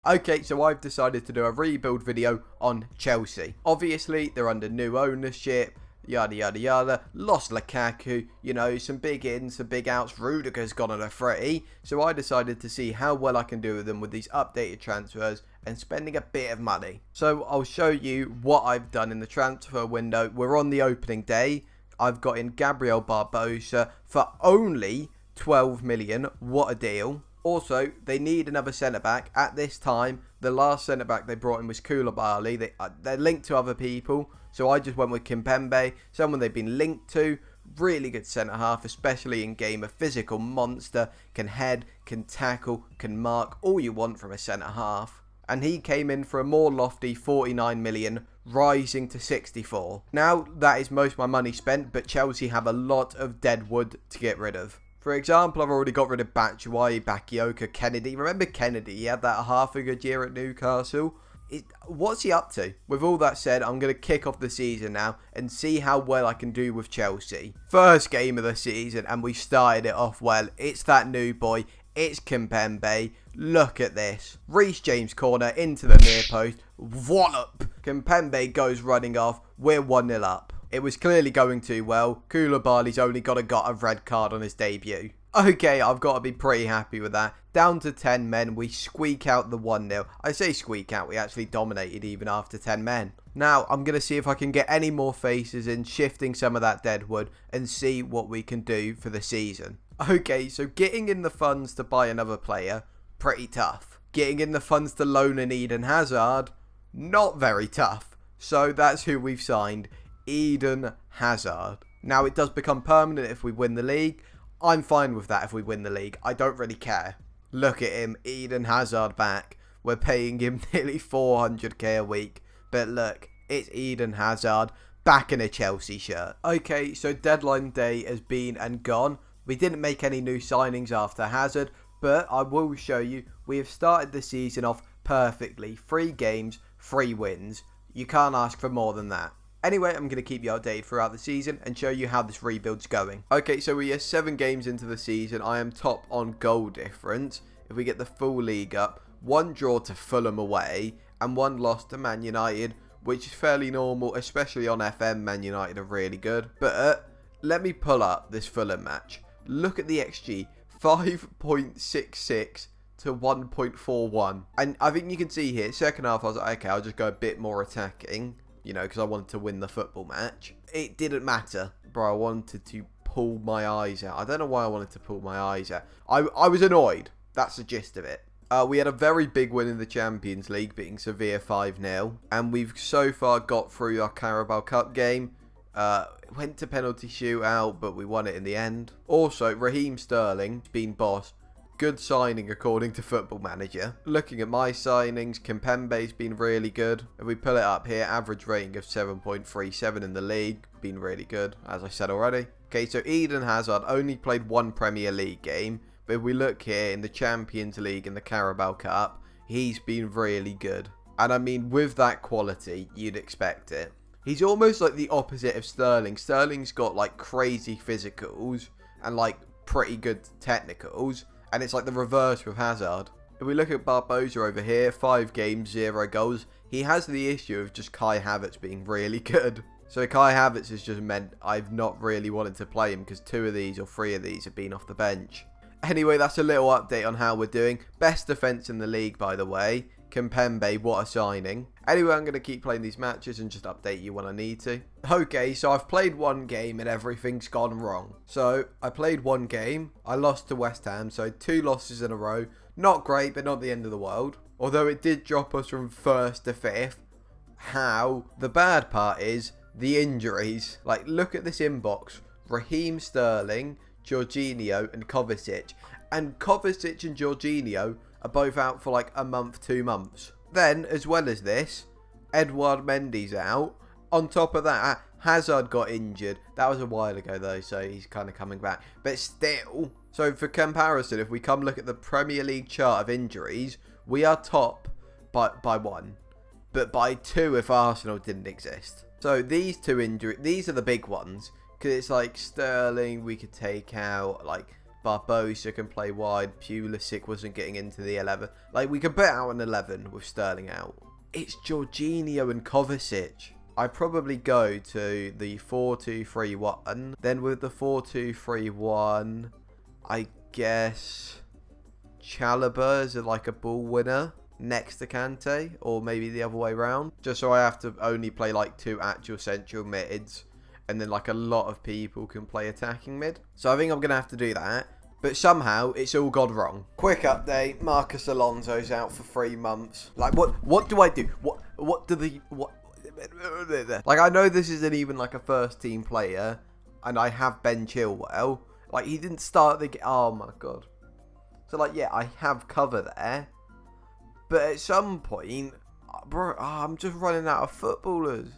Okay, so I've decided to do a rebuild video on Chelsea. Obviously, they're under new ownership, yada yada yada. Lost Lukaku, you know, some big ins, some big outs. Rudiger's gone on a free. So I decided to see how well I can do with them with these updated transfers and spending a bit of money. So I'll show you what I've done in the transfer window. We're on the opening day. I've got in Gabriel Barbosa for only 12 million. What a deal. Also, they need another centre-back. At this time, the last centre-back they brought in was Koulibaly. They're linked to other people, so I just went with Kimpembe, someone they've been linked to. Really good centre-half, especially in game. A physical monster, can head, can tackle, can mark, all you want from a centre-half. And he came in for a more lofty 49 million, rising to 64. Now, that is most of my money spent, but Chelsea have a lot of dead wood to get rid of. For example, I've already got rid of Batshuayi, Bakayoko, Kennedy. Remember Kennedy? He had that half a good year at Newcastle. What's he up to? With all that said, I'm going to kick off the season now and see how well I can do with Chelsea. First game of the season, and we started it off well. It's that new boy. It's Kimpembe. Look at this. Reece James corner into the near post. Wallop. Kimpembe goes running off. We're 1-0 up. It was clearly going too well. Koulibaly's only got a red card on his debut. Okay, I've got to be pretty happy with that. Down to 10 men, we squeak out the 1-0. I say squeak out, we actually dominated even after 10 men. Now, I'm going to see if I can get any more faces in, shifting some of that dead wood, and see what we can do for the season. Okay, so getting in the funds to buy another player, pretty tough. Getting in the funds to loan an Eden Hazard, not very tough. So that's who we've signed. Eden Hazard. Now, it does become permanent if we win the league. I'm fine with that if we win the league. I don't really care. Look at him, Eden Hazard back. We're paying him nearly 400k a week. But look, it's Eden Hazard back in a Chelsea shirt. Okay, so deadline day has been and gone. We didn't make any new signings after Hazard, but I will show you we have started the season off perfectly. 3 games, 3 wins. You can't ask for more than that. Anyway, I'm going to keep you updated throughout the season and show you how this rebuild's going. Okay, so we are 7 games into the season. I am top on goal difference. If we get the full league up, 1 draw to Fulham away and 1 loss to Man United, which is fairly normal, especially on FM. Man United are really good. But let me pull up this Fulham match. Look at the XG, 5.66 to 1.41. And I think you can see here, second half I was like, okay, I'll just go a bit more attacking. You know, because I wanted to win the football match. It didn't matter, bro. I wanted to pull my eyes out. I don't know why I wanted to pull my eyes out. I was annoyed. That's the gist of it. We had a very big win in the Champions League, beating Sevilla 5-0. And we've so far got through our Carabao Cup game. Went to penalty shootout, but we won it in the end. Also, Raheem Sterling's been boss. Good signing according to Football Manager. Looking at my signings, Kimpembe's been really good. If we pull it up here, average rating of 7.37 in the league. Been really good, as I said already. Okay, so Eden Hazard only played 1 Premier League game. But if we look here in the Champions League and the Carabao Cup, he's been really good. And I mean, with that quality, you'd expect it. He's almost like the opposite of Sterling. Sterling's got like crazy physicals and like pretty good technicals. And it's like the reverse with Hazard. If we look at Barbosa over here, 5 games, 0 goals. He has the issue of just Kai Havertz being really good. So Kai Havertz has just meant I've not really wanted to play him because 2 of these or 3 of these have been off the bench. Anyway, that's a little update on how we're doing. Best defence in the league, by the way. Kimpembe, what a signing. Anyway, I'm going to keep playing these matches and just update you when I need to. Okay, so I've played 1 game and everything's gone wrong. So, I played 1 game. I lost to West Ham, so 2 losses in a row. Not great, but not the end of the world. Although it did drop us from 1st to 5th. How? The bad part is the injuries. Like, look at this inbox. Raheem Sterling, Jorginho and Kovacic. And Kovacic and Jorginho are both out for like a month, 2 months. Then, as well as this, Edouard Mendy's out. On top of that, Hazard got injured. That was a while ago though, so he's kind of coming back. But still, so for comparison, if we come look at the Premier League chart of injuries, we are top by 1. But by 2 if Arsenal didn't exist. So these 2 injuries, these are the big ones. Because it's like Sterling, we could take out. Like Barbosa can play wide. Pulisic wasn't getting into the 11. Like, we could put out an 11 with Sterling out. It's Jorginho and Kovacic. I'd probably go to the 4-2-3-1. Then with the 4-2-3-1, I guess Chalobah is like a ball winner next to Kante, or maybe the other way around. Just so I have to only play like 2 actual central mids, and then like a lot of people can play attacking mid. So I think I'm going to have to do that. But somehow it's all gone wrong. Quick update, Marcus Alonso's out for 3 months. Like, what do I do? What do the... What? Like, I know this isn't even like a first team player, and I have Ben Chilwell. Like, he didn't start the game. Oh my god. So like, yeah, I have cover there, but at some point, bro, I'm just running out of footballers.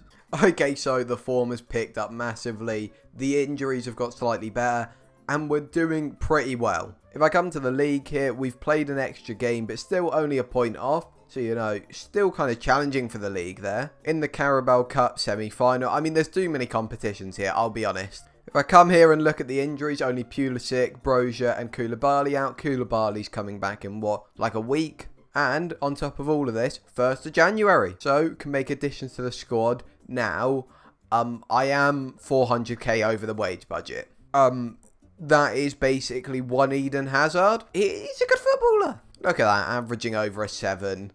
Okay, so the form has picked up massively, the injuries have got slightly better, and we're doing pretty well. If I come to the league here, we've played an extra game, but still only a point off. So, you know, still kind of challenging for the league there. In the Carabao Cup semi-final, I mean, there's too many competitions here, I'll be honest. If I come here and look at the injuries, only Pulisic, Brozier and Koulibaly out. Koulibaly's coming back in, what, like a week? And on top of all of this, 1st of January. So, can make additions to the squad. Now, I am 400k over the wage budget. That is basically one Eden Hazard. He's a good footballer. Look at that, averaging over a 7.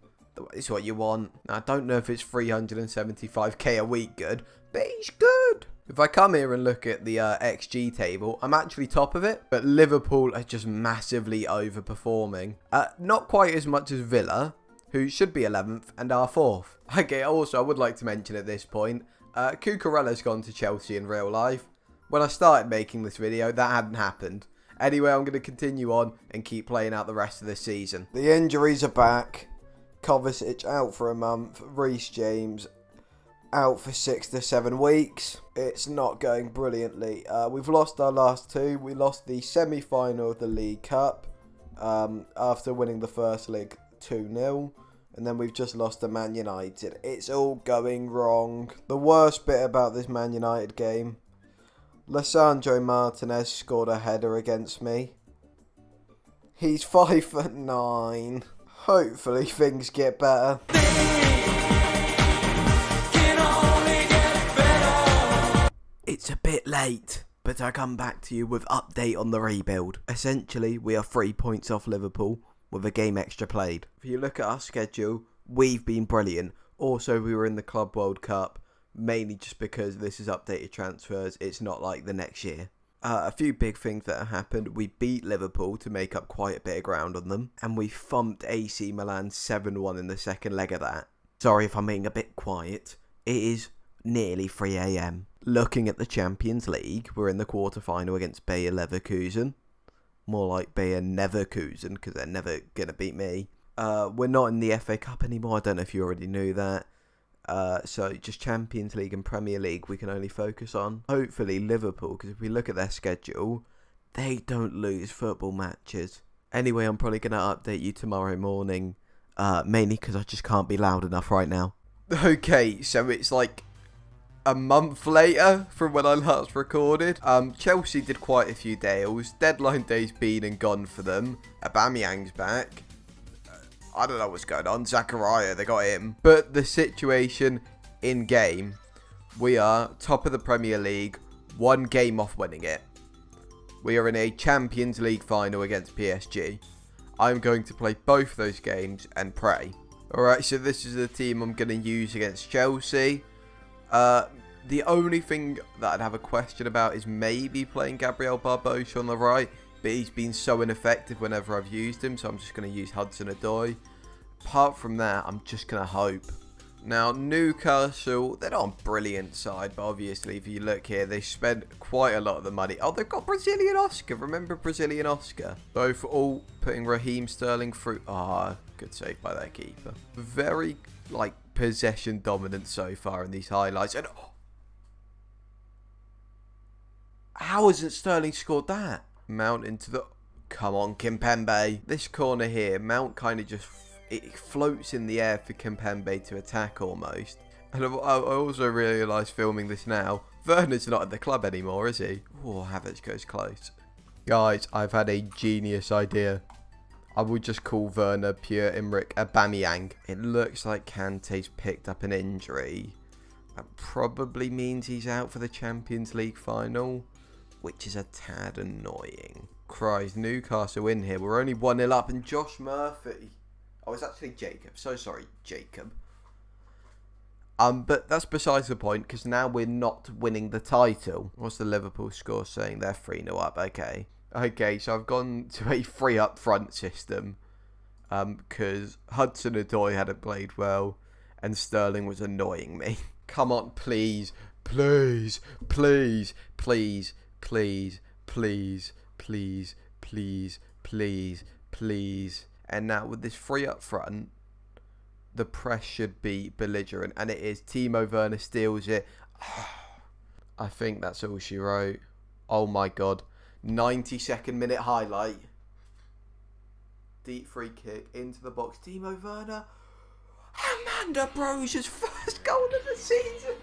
It's what you want. I don't know if it's 375k a week good, but he's good. If I come here and look at the XG table, I'm actually top of it, but Liverpool are just massively overperforming. Not quite as much as Villa, who should be 11th and are 4th. Okay, also, I would like to mention at this point, Cucurella's gone to Chelsea in real life. When I started making this video, that hadn't happened. Anyway, I'm going to continue on and keep playing out the rest of this season. The injuries are back. Kovacic out for a month. Reece James out for 6 to 7 weeks. It's not going brilliantly. We've lost our last 2. We lost the semi-final of the League Cup after winning the first leg 2-0. And then we've just lost to Man United. It's all going wrong. The worst bit about this Man United game, Lisandro Martinez scored a header against me. He's 5'9". Hopefully things get better. It's a bit late, but I come back to you with update on the rebuild. Essentially, we are 3 points off Liverpool with a game extra played. If you look at our schedule, we've been brilliant. Also, we were in the Club World Cup. Mainly just because this is updated transfers. It's not like the next year. A few big things that have happened. We beat Liverpool to make up quite a bit of ground on them. And we thumped AC Milan 7-1 in the second leg of that. Sorry if I'm being a bit quiet. It is nearly 3 AM. Looking at the Champions League, we're in the quarterfinal against Bayer Leverkusen. More like Bayer Neverkusen, because they're never going to beat me. We're not in the FA Cup anymore. I don't know if you already knew that. So just Champions League and Premier League we can only focus on. Hopefully Liverpool, because if we look at their schedule, they don't lose football matches. Anyway, I'm probably going to update you tomorrow morning, mainly because I just can't be loud enough right now. Okay, so it's like a month later from when I last recorded. Chelsea did quite a few deals. Deadline day's been and gone for them. Aubameyang's back. I don't know what's going on. Zachariah, they got him. But the situation in game, we are top of the Premier League, 1 game off winning it. We are in a Champions League final against PSG. I'm going to play both those games and pray. Alright, so this is the team I'm going to use against Chelsea. The only thing that I'd have a question about is maybe playing Gabriel Barbosa on the right. But he's been so ineffective whenever I've used him, so I'm just going to use Hudson-Odoi. Apart from that, I'm just going to hope. Now, Newcastle, they're not a brilliant side, but obviously, if you look here, they spent quite a lot of the money. Oh, they've got Brazilian Oscar. Remember Brazilian Oscar? Both all putting Raheem Sterling through. Good save by their keeper. Very, like, possession dominant so far in these highlights. And how hasn't Sterling scored that? Mount into the... Come on, Kimpembe. This corner here, Mount kind of just... It floats in the air for Kimpembe to attack almost. And I also realised filming this now, Werner's not at the club anymore, is he? Oh, Havertz goes close. Guys, I've had a genius idea. I would just call Werner Pierre-Emerick Aubameyang. It looks like Kante's picked up an injury. That probably means he's out for the Champions League final, which is a tad annoying. Christ, Newcastle in here. We're only 1-0 up, and Josh Murphy. Oh, it's actually Jacob. So sorry, Jacob. But that's besides the point, because now we're not winning the title. What's the Liverpool score saying? They're 3-0 up. Okay. Okay, so I've gone to a 3 up front system. Because Hudson-Odoi hadn't played well, and Sterling was annoying me. Come on, please. Please. Please. Please. Please. Please. Please. Please. Please. Please. And now with this 3 up front, the press should be belligerent, and it is. Timo Werner steals it. I think that's all she wrote. Oh my god. 92nd minute highlight. Deep free kick into the box. Timo Werner. Amanda Brosier's first goal of the season.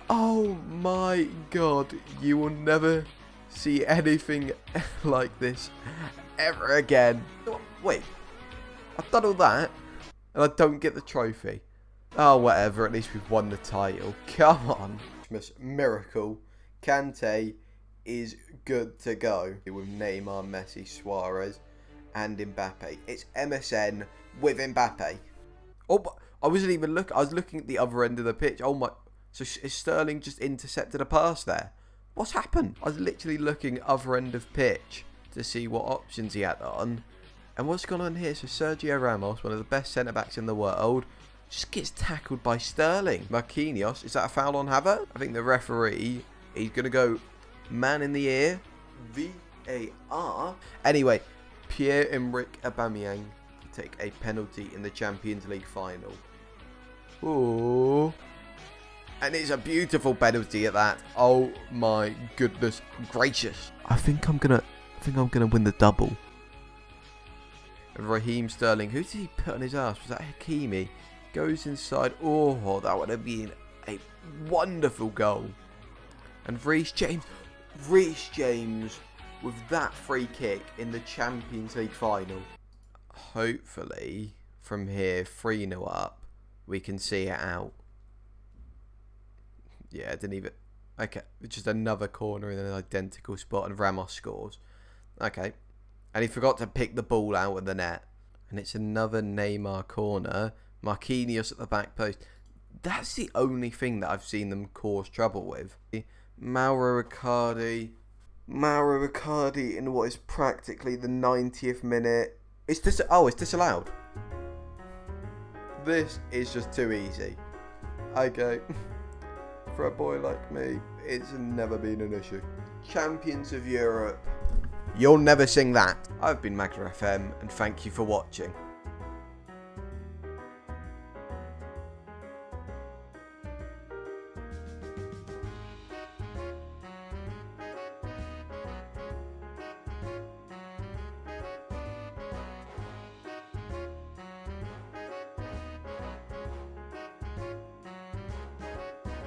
Oh my god. You will never see anything like this ever again. Wait, I've done all that and I don't get the trophy. Oh, whatever, at least we've won the title. Come on. Christmas miracle. Kante is good to go with Neymar, Messi, Suarez and Mbappe. It's MSN with Mbappe. Oh, but I wasn't even looking. I was looking at the other end of the pitch. Oh my. So is Sterling just intercepted a pass there? What's happened? I was literally looking other end of pitch to see what options he had on. And what's gone on here? So Sergio Ramos, one of the best centre-backs in the world, just gets tackled by Sterling. Marquinhos, is that a foul on Havertz? I think the referee, he's going to go man in the ear. VAR. Anyway, Pierre-Emerick Aubameyang to take a penalty in the Champions League final. Ooh. And it's a beautiful penalty at that. Oh my goodness gracious. I think I'm gonna win the double. And Raheem Sterling, who did he put on his ass? Was that Hakimi? Goes inside. Oh, that would have been a wonderful goal. And Reece James with that free kick in the Champions League final. Hopefully, from here, 3-0 up, we can see it out. Yeah, it didn't even... Okay, just another corner in an identical spot, and Ramos scores. Okay. And he forgot to pick the ball out of the net. And it's another Neymar corner. Marquinhos at the back post. That's the only thing that I've seen them cause trouble with. Mauro Icardi in what is practically the 90th minute. It's disallowed. This is just too easy. Okay. For a boy like me, it's never been an issue. Champions of Europe. You'll never sing that. I've been Magna FM, and thank you for watching.